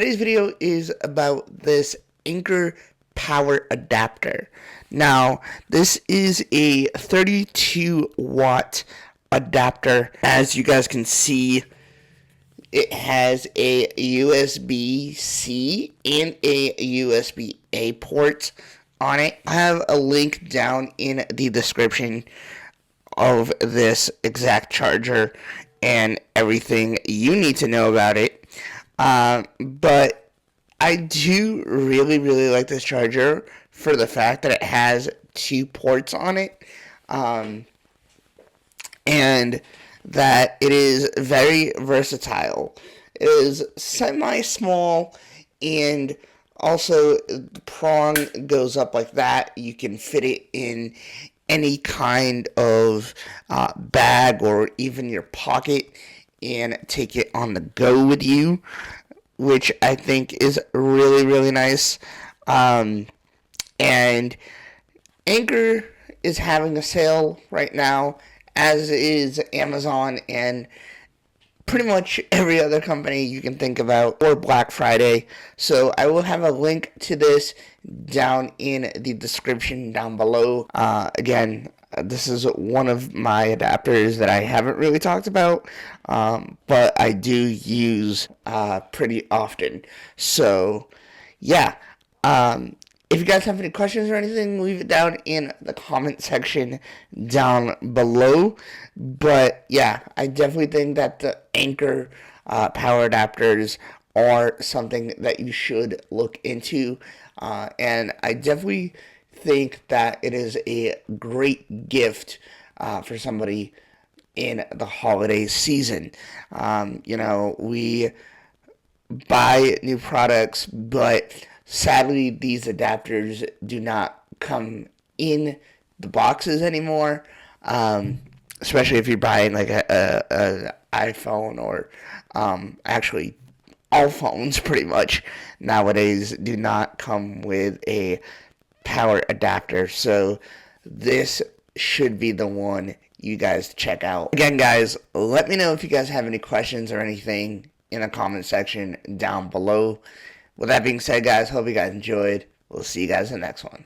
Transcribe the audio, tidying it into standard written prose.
today's video is about this Anker power adapter. Now, this is a 32 watt adapter. As you guys can see, it has a USB-C and a USB-A port on it. I have a link down in the description of this exact charger and everything you need to know about it. But I do really like this charger for the fact that it has two ports on it, and that it is very versatile. It is semi-small, and also the prong goes up like that. You can fit it in any kind of bag or even your pocket and take it on the go with you, which I think is really nice. And Anker is having a sale right now, as is Amazon and pretty much every other company you can think about, or Black Friday. So I will have a link to this down in the description down below. Again, this is one of my adapters that I haven't really talked about, but I do use pretty often. So yeah, if you guys have any questions or anything, leave it down in the comment section down below. But yeah, I definitely think that the Anker power adapters are something that you should look into. And I definitely think that it is a great gift for somebody in the holiday season. We buy new products, but sadly, these adapters do not come in the boxes anymore, especially if you're buying like a iPhone or actually all phones pretty much nowadays do not come with a power adapter. So this should be the one you guys check out. Again, guys, let me know if you guys have any questions or anything in the comment section down below. With that being said, guys, hope you guys enjoyed. We'll see you guys in the next one.